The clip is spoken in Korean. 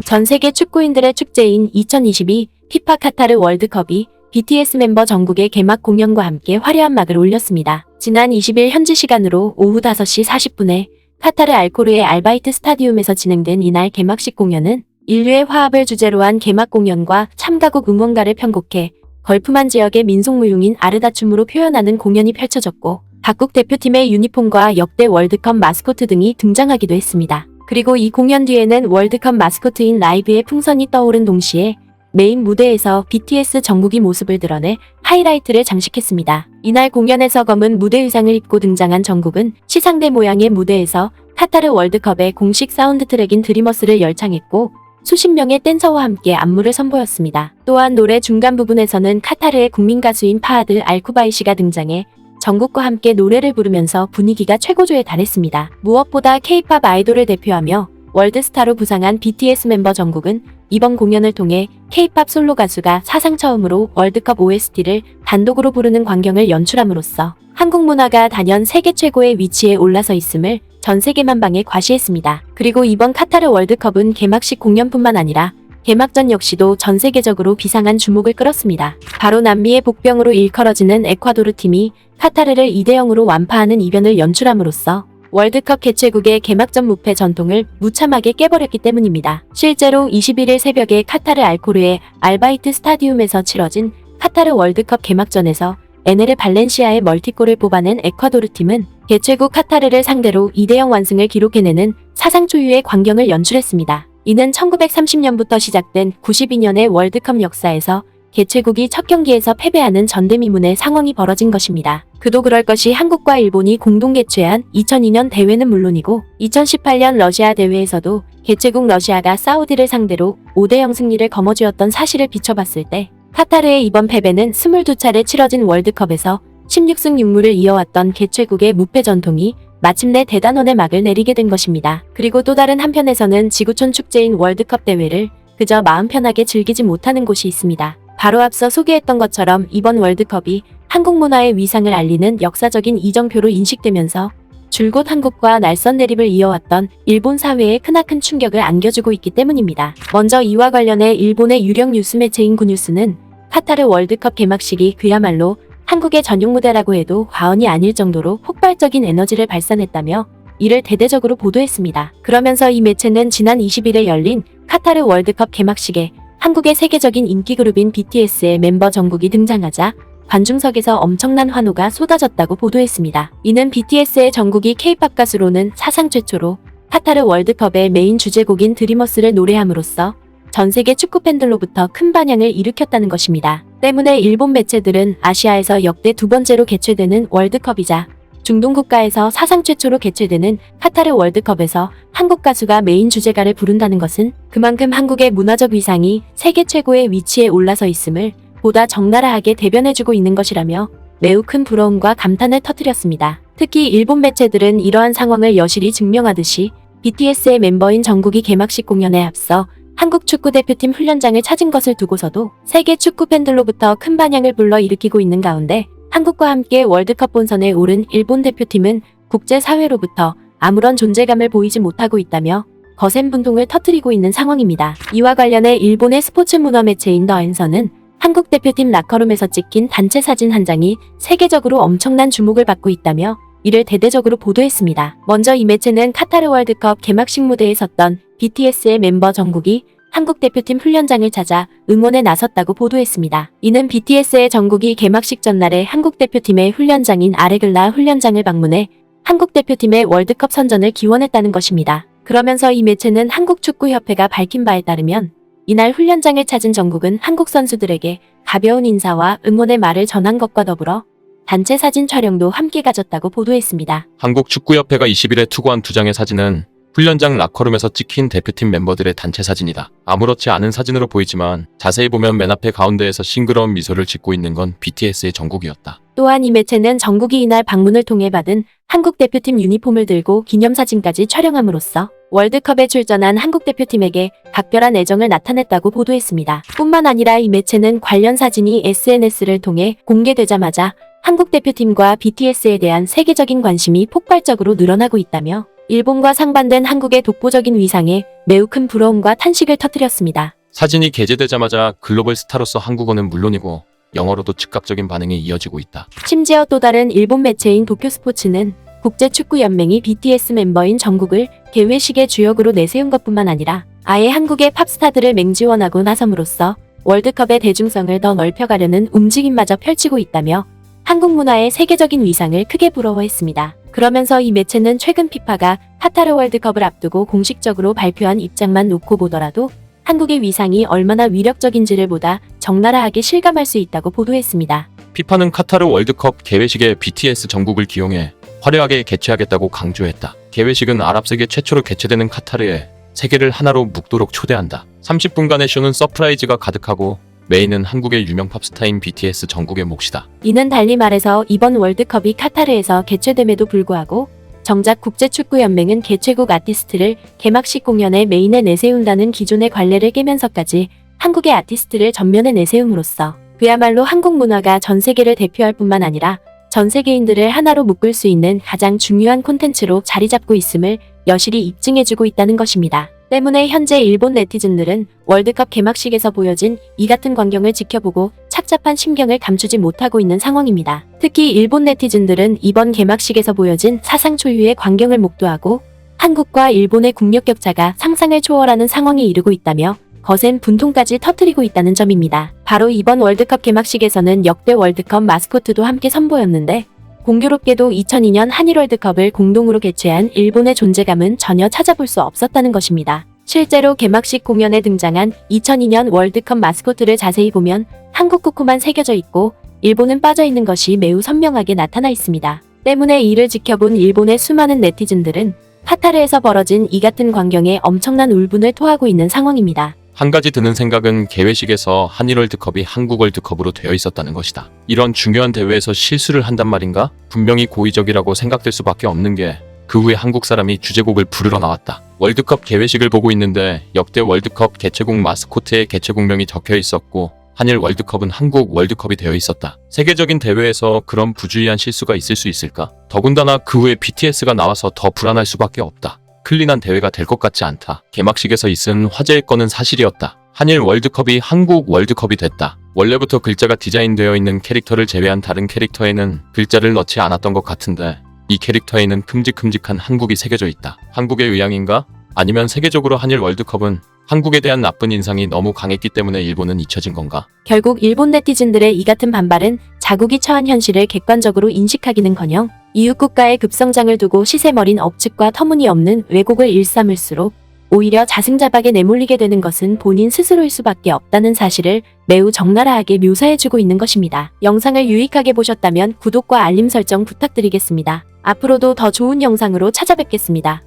전 세계 축구인들의 축제인 2022 피파 카타르 월드컵이 BTS 멤버 전국의 개막 공연과 함께 화려한 막을 올렸습니다. 지난 20일 현지 시간으로 오후 5시 40분에 카타르 알코르의 알바이트 스타디움에서 진행된 이날 개막식 공연은 인류의 화합을 주제로 한 개막 공연과 참가국 응원가를 편곡해 걸프만 지역의 민속무용인 아르다춤으로 표현하는 공연이 펼쳐졌고, 각국 대표팀의 유니폼과 역대 월드컵 마스코트 등이 등장하기도 했습니다. 그리고 이 공연 뒤에는 월드컵 마스코트인 라이브의 풍선이 떠오른 동시에 메인 무대에서 BTS 정국이 모습을 드러내 하이라이트를 장식했습니다. 이날 공연에서 검은 무대 의상을 입고 등장한 정국은 시상대 모양의 무대에서 카타르 월드컵의 공식 사운드 트랙인 드리머스를 열창했고, 수십 명의 댄서와 함께 안무를 선보였습니다. 또한 노래 중간 부분에서는 카타르의 국민 가수인 파하드 알쿠바이시가 등장해 정국과 함께 노래를 부르면서 분위기가 최고조에 달했습니다. 무엇보다 K-팝 아이돌을 대표하며 월드스타로 부상한 BTS 멤버 정국은 이번 공연을 통해 K-팝 솔로 가수가 사상 처음으로 월드컵 OST를 단독으로 부르는 광경을 연출함으로써 한국 문화가 단연 세계 최고의 위치에 올라서 있음을 전 세계 만방에 과시했습니다. 그리고 이번 카타르 월드컵은 개막식 공연뿐만 아니라 개막전 역시도 전 세계적으로 비상한 주목을 끌었습니다. 바로 남미의 복병으로 일컬어지는 에콰도르 팀이 카타르를 2대0으로 완파하는 이변을 연출함으로써 월드컵 개최국의 개막전 무패 전통을 무참하게 깨버렸기 때문입니다. 실제로 21일 새벽에 카타르 알코르의 알바이트 스타디움에서 치러진 카타르 월드컵 개막전에서 에네르 발렌시아의 멀티골을 뽑아낸 에콰도르 팀은 개최국 카타르를 상대로 2대0 완승을 기록해내는 사상 초유의 광경을 연출했습니다. 이는 1930년부터 시작된 92년의 월드컵 역사에서 개최국이 첫 경기에서 패배하는 전대미문의 상황이 벌어진 것입니다. 그도 그럴 것이 한국과 일본이 공동 개최한 2002년 대회는 물론이고 2018년 러시아 대회에서도 개최국 러시아가 사우디를 상대로 5대0 승리를 거머쥐었던 사실을 비춰봤을 때 카타르의 이번 패배는 22차례 치러진 월드컵에서 16승 6무를 이어왔던 개최국의 무패 전통이 마침내 대단원의 막을 내리게 된 것입니다. 그리고 또 다른 한편에서는 지구촌 축제인 월드컵 대회를 그저 마음 편하게 즐기지 못하는 곳이 있습니다. 바로 앞서 소개했던 것처럼 이번 월드컵이 한국 문화의 위상을 알리는 역사적인 이정표로 인식되면서 줄곧 한국과 날선 대립을 이어왔던 일본 사회에 크나큰 충격을 안겨주고 있기 때문입니다. 먼저 이와 관련해 일본의 유력 뉴스 매체인 구뉴스는 카타르 월드컵 개막식이 그야말로 한국의 전용 무대라고 해도 과언이 아닐 정도로 폭발적인 에너지를 발산했다며 이를 대대적으로 보도했습니다. 그러면서 이 매체는 지난 20일에 열린 카타르 월드컵 개막식에 한국의 세계적인 인기 그룹인 BTS의 멤버 정국이 등장하자 관중석에서 엄청난 환호가 쏟아졌다고 보도했습니다. 이는 BTS의 정국이 K-팝 가수로는 사상 최초로 카타르 월드컵의 메인 주제곡인 드리머스를 노래함으로써 전 세계 축구 팬들로부터 큰 반향을 일으켰다는 것입니다. 때문에 일본 매체들은 아시아에서 역대 두 번째로 개최되는 월드컵이자 중동 국가에서 사상 최초로 개최되는 카타르 월드컵에서 한국 가수가 메인 주제가를 부른다는 것은 그만큼 한국의 문화적 위상이 세계 최고의 위치에 올라서 있음을 보다 적나라하게 대변해주고 있는 것이라며 매우 큰 부러움과 감탄을 터뜨렸습니다. 특히 일본 매체들은 이러한 상황을 여실히 증명하듯이 BTS의 멤버인 정국이 개막식 공연에 앞서 한국 축구대표팀 훈련장을 찾은 것을 두고서도 세계 축구 팬들로부터 큰 반향을 불러일으키고 있는 가운데 한국과 함께 월드컵 본선에 오른 일본 대표팀은 국제사회로부터 아무런 존재감을 보이지 못하고 있다며 거센 분통을 터뜨리고 있는 상황입니다. 이와 관련해 일본의 스포츠 문화 매체인 더 앤서는 한국 대표팀 라커룸에서 찍힌 단체 사진 한 장이 세계적으로 엄청난 주목을 받고 있다며 이를 대대적으로 보도했습니다. 먼저 이 매체는 카타르 월드컵 개막식 무대에 섰던 BTS의 멤버 정국이 한국 대표팀 훈련장을 찾아 응원에 나섰다고 보도했습니다. 이는 BTS의 정국이 개막식 전날에 한국 대표팀의 훈련장인 아레글라 훈련장을 방문해 한국 대표팀의 월드컵 선전을 기원했다는 것입니다. 그러면서 이 매체는 한국축구협회가 밝힌 바에 따르면 이날 훈련장을 찾은 정국은 한국 선수들에게 가벼운 인사와 응원의 말을 전한 것과 더불어 단체 사진 촬영도 함께 가졌다고 보도했습니다. 한국축구협회가 20일에 투고한 두 장의 사진은 훈련장 라커룸에서 찍힌 대표팀 멤버들의 단체 사진이다. 아무렇지 않은 사진으로 보이지만 자세히 보면 맨 앞에 가운데에서 싱그러운 미소를 짓고 있는 건 BTS의 정국이었다. 또한 이 매체는 정국이 이날 방문을 통해 받은 한국 대표팀 유니폼을 들고 기념사진까지 촬영함으로써 월드컵에 출전한 한국 대표팀에게 각별한 애정을 나타냈다고 보도했습니다. 뿐만 아니라 이 매체는 관련 사진이 SNS를 통해 공개되자마자 한국 대표팀과 BTS에 대한 세계적인 관심이 폭발적으로 늘어나고 있다며 일본과 상반된 한국의 독보적인 위상에 매우 큰 부러움과 탄식을 터뜨렸습니다. 사진이 게재되자마자 글로벌 스타로서 한국어는 물론이고 영어로도 즉각적인 반응이 이어지고 있다. 심지어 또 다른 일본 매체인 도쿄스포츠는 국제축구연맹이 BTS 멤버인 정국을 개회식의 주역으로 내세운 것뿐만 아니라 아예 한국의 팝스타들을 맹지원하고 나섬으로써 월드컵의 대중성을 더 넓혀가려는 움직임마저 펼치고 있다며 한국 문화의 세계적인 위상을 크게 부러워했습니다. 그러면서 이 매체는 최근 피파가 카타르 월드컵을 앞두고 공식적으로 발표한 입장만 놓고 보더라도 한국의 위상이 얼마나 위력적인지를 보다 적나라하게 실감할 수 있다고 보도했습니다. 피파는 카타르 월드컵 개회식에 BTS 정국을 기용해 화려하게 개최하겠다고 강조했다. 개회식은 아랍세계 최초로 개최되는 카타르에 세계를 하나로 묵도록 초대한다. 30분간의 쇼는 서프라이즈가 가득하고 메인은 한국의 유명 팝스타인 BTS 정국의 몫이다. 이는 달리 말해서 이번 월드컵이 카타르에서 개최됨에도 불구하고 정작 국제축구연맹은 개최국 아티스트를 개막식 공연의 메인에 내세운다는 기존의 관례를 깨면서까지 한국의 아티스트를 전면에 내세움으로써 그야말로 한국 문화가 전 세계를 대표할 뿐만 아니라 전 세계인들을 하나로 묶을 수 있는 가장 중요한 콘텐츠로 자리 잡고 있음을 여실히 입증해주고 있다는 것입니다. 때문에 현재 일본 네티즌들은 월드컵 개막식에서 보여진 이 같은 광경을 지켜보고 착잡한 심경을 감추지 못하고 있는 상황입니다. 특히 일본 네티즌들은 이번 개막식에서 보여진 사상 초유의 광경을 목도하고 한국과 일본의 국력 격차가 상상을 초월하는 상황에 이르고 있다며 거센 분통까지 터뜨리고 있다는 점입니다. 바로 이번 월드컵 개막식에서는 역대 월드컵 마스코트도 함께 선보였는데 공교롭게도 2002년 한일 월드컵을 공동으로 개최한 일본의 존재감은 전혀 찾아볼 수 없었다는 것입니다. 실제로 개막식 공연에 등장한 2002년 월드컵 마스코트를 자세히 보면 한국 국호만 새겨져 있고 일본은 빠져 있는 것이 매우 선명하게 나타나 있습니다. 때문에 이를 지켜본 일본의 수많은 네티즌들은 카타르에서 벌어진 이 같은 광경에 엄청난 울분을 토하고 있는 상황입니다. 한 가지 드는 생각은 개회식에서 한일 월드컵이 한국 월드컵으로 되어 있었다는 것이다. 이런 중요한 대회에서 실수를 한단 말인가? 분명히 고의적이라고 생각될 수밖에 없는 게 그 후에 한국 사람이 주제곡을 부르러 나왔다. 월드컵 개회식을 보고 있는데 역대 월드컵 개최국 마스코트에 개최국명이 적혀 있었고 한일 월드컵은 한국 월드컵이 되어 있었다. 세계적인 대회에서 그런 부주의한 실수가 있을 수 있을까? 더군다나 그 후에 BTS가 나와서 더 불안할 수밖에 없다. 클린한 대회가 될 것 같지 않다. 개막식에서 있은 화제의 건은 사실이었다. 한일 월드컵이 한국 월드컵이 됐다. 원래부터 글자가 디자인되어 있는 캐릭터를 제외한 다른 캐릭터에는 글자를 넣지 않았던 것 같은데 이 캐릭터에는 큼직큼직한 한국이 새겨져 있다. 한국의 의향인가? 아니면 세계적으로 한일 월드컵은 한국에 대한 나쁜 인상이 너무 강했기 때문에 일본은 잊혀진 건가? 결국 일본 네티즌들의 이 같은 반발은 자국이 처한 현실을 객관적으로 인식하기는커녕 이웃 국가의 급성장을 두고 시세머린 억측과 터무니없는 왜곡을 일삼을수록 오히려 자승자박에 내몰리게 되는 것은 본인 스스로일 수밖에 없다는 사실을 매우 적나라하게 묘사해주고 있는 것입니다. 영상을 유익하게 보셨다면 구독과 알림 설정 부탁드리겠습니다. 앞으로도 더 좋은 영상으로 찾아뵙겠습니다.